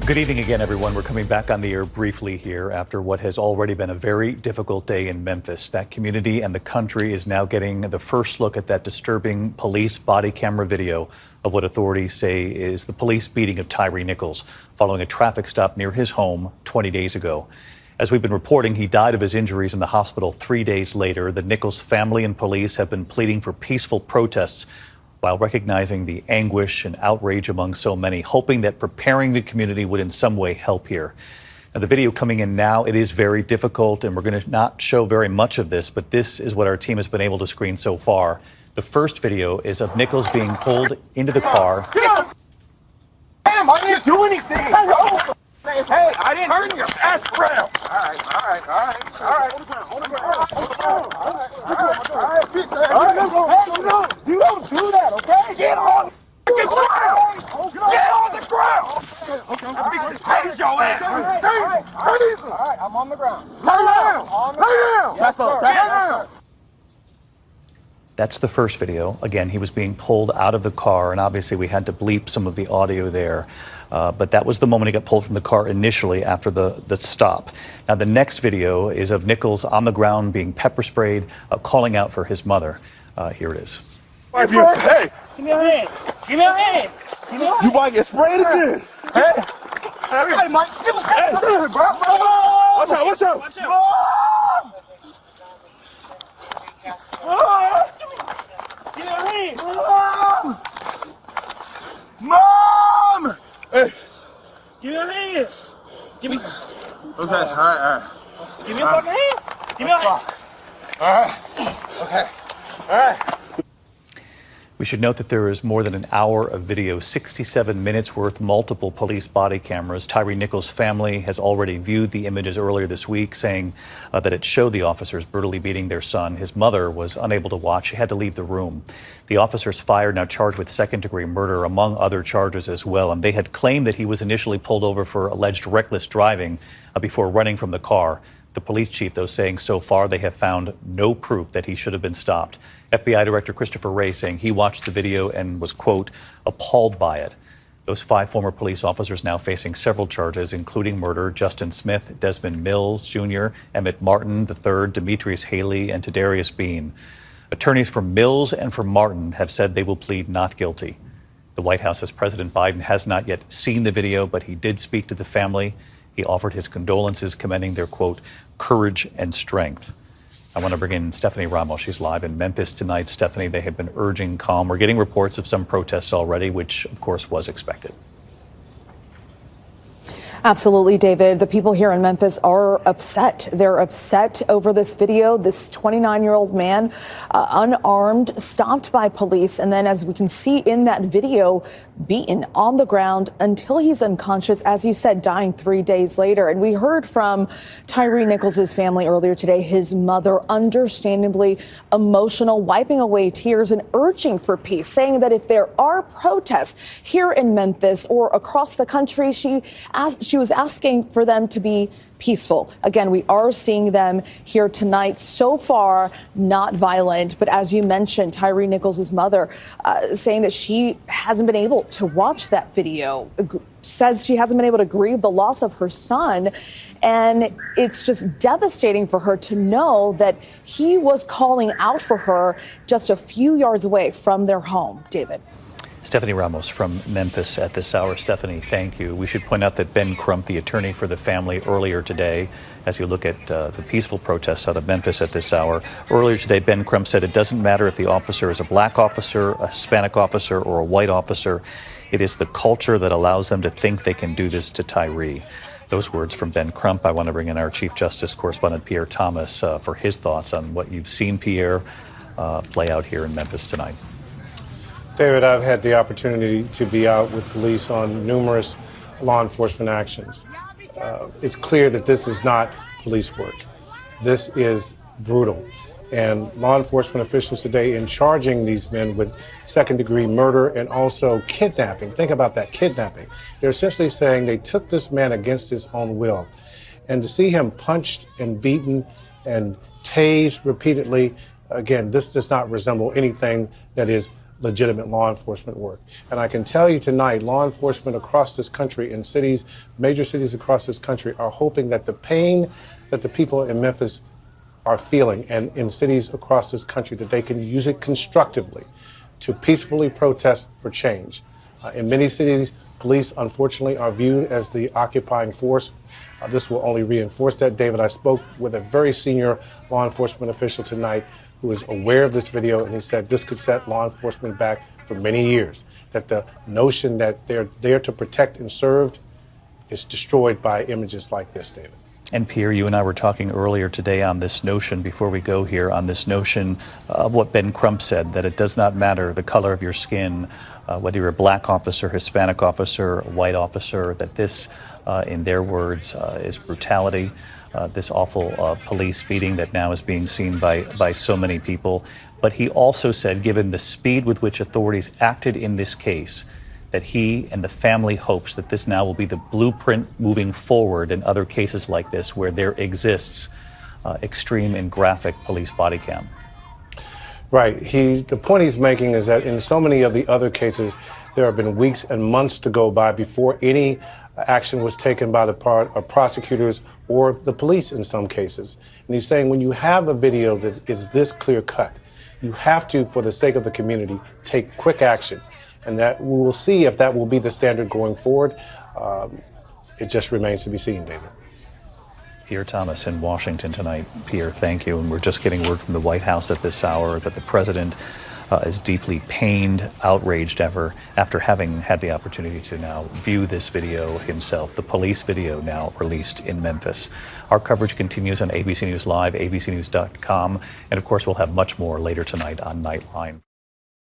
Good evening again, everyone. We're coming back on the air briefly here after what has already been a very difficult day in Memphis. That community and the country is now getting the first look at that disturbing police body camera video of what authorities say is the police beating of TYRE Nichols following a traffic stop near his home 20 days ago. As we've been reporting, he died of his injuries in the hospital 3 days later. The Nichols family and police have been pleading for peaceful protests while recognizing the anguish and outrage among so many, hoping that preparing the community would in some way help here. Now, the video coming in now, it is very difficult, and we're going to not show very much of this, but this is what our team has been able to screen so far. The first video is of Nichols being pulled into the car. Damn, I didn't do anything. Hey, I didn't turn your ass around. All right. Hold the ground. You don't do that, okay? Get on the ground. Get on the ground. Okay. Tase your ass. All right, I'm on the ground. Lay down. Chest down. That's the first video. Again, he was being pulled out of the car, and obviously we had to bleep some of the audio there. But that was the moment he got pulled from the car initially after the stop. Now, the next video is of Nichols on the ground being pepper sprayed, calling out for his mother. Here it is. Hey, give me a hand. You might get sprayed again. Hey, Mike, give me a hand, bro. Watch out. Give me a hand. Mom! Hey. Give me a hand. Okay, all right. Give me a fucking hand. Give me a hand. All right. Okay. All right. We should note that there is more than an hour of video, 67 minutes worth, multiple police body cameras. TYRE Nichols' family has already viewed the images earlier this week, saying that it showed the officers brutally beating their son. His mother was unable to watch. She had to leave the room. The officers fired, now charged with second-degree murder, among other charges as well. And they had claimed that he was initially pulled over for alleged reckless driving before running from the car. The police chief, though, saying so far they have found no proof that he should have been stopped. FBI Director Christopher Wray saying he watched the video and was, quote, appalled by it. Those 5 former police officers now facing several charges, including murder: Justin Smith, Desmond Mills Jr., Emmett Martin III, Demetrius Haley, and Tadarius Bean. Attorneys for Mills and for Martin have said they will plead not guilty. The White House says President Biden has not yet seen the video, but he did speak to the family. He offered his condolences, commending their, quote, courage and strength. I want to bring in Stephanie Ramos. She's live in Memphis tonight. Stephanie, they have been urging calm. We're getting reports of some protests already, which, of course, was expected. Absolutely, David. The people here in Memphis are upset. They're upset over this video. This 29-year-old man, unarmed, stopped by police. And then, as we can see in that video, beaten on the ground until he's unconscious, as you said, dying 3 days later. And we heard from TYRE Nichols' family earlier today, his mother, understandably emotional, wiping away tears and urging for peace, saying that if there are protests here in Memphis or across the country, she was asking for them to be peaceful. Again, we are seeing them here tonight. So far, not violent. But as you mentioned, TYRE Nichols' mother saying that she hasn't been able to watch that video, says she hasn't been able to grieve the loss of her son. And it's just devastating for her to know that he was calling out for her just a few yards away from their home. David. Stephanie Ramos from Memphis at this hour. Stephanie, thank you. We should point out that Ben Crump, the attorney for the family, earlier today, as you look at the peaceful protests out of Memphis at this hour, earlier today, Ben Crump said it doesn't matter if the officer is a black officer, a Hispanic officer, or a white officer. It is the culture that allows them to think they can do this to TYRE. Those words from Ben Crump. I want to bring in our Chief Justice correspondent, Pierre Thomas, for his thoughts on what you've seen, Pierre, play out here in Memphis tonight. David, I've had the opportunity to be out with police on numerous law enforcement actions. It's clear that this is not police work. This is brutal. And law enforcement officials today, in charging these men with second-degree murder and also kidnapping, think about that, kidnapping. They're essentially saying they took this man against his own will. And to see him punched and beaten and tased repeatedly, again, this does not resemble anything that is legitimate law enforcement work. And I can tell you tonight, law enforcement across this country in cities, major cities across this country, are hoping that the pain that the people in Memphis are feeling and in cities across this country, that they can use it constructively to peacefully protest for change. In many cities, police, unfortunately, are viewed as the occupying force. This will only reinforce that. David, I spoke with a very senior law enforcement official tonight who is aware of this video, and he said this could set law enforcement back for many years, that the notion that they're there to protect and serve is destroyed by images like this, David. And Pierre, you and I were talking earlier today on this notion, before we go here, on this notion of what Ben Crump said, that it does not matter the color of your skin, whether you're a black officer, Hispanic officer, a white officer, that this, in their words, is brutality, this awful police beating that now is being seen by so many people. But he also said, given the speed with which authorities acted in this case, that he and the family hopes that this now will be the blueprint moving forward in other cases like this where there exists extreme and graphic police body cam. Right. The point he's making is that in so many of the other cases, there have been weeks and months to go by before any action was taken by the part of prosecutors or the police in some cases. And he's saying when you have a video that is this clear cut, you have to, for the sake of the community, take quick action. And that we will see if that will be the standard going forward. It just remains to be seen, David. Pierre Thomas in Washington tonight. Pierre, thank you. And we're just getting word from the White House at this hour that the president is deeply pained, outraged after having had the opportunity to now view this video himself, the police video now released in Memphis. Our coverage continues on ABC News Live, abcnews.com, and of course we'll have much more later tonight on Nightline.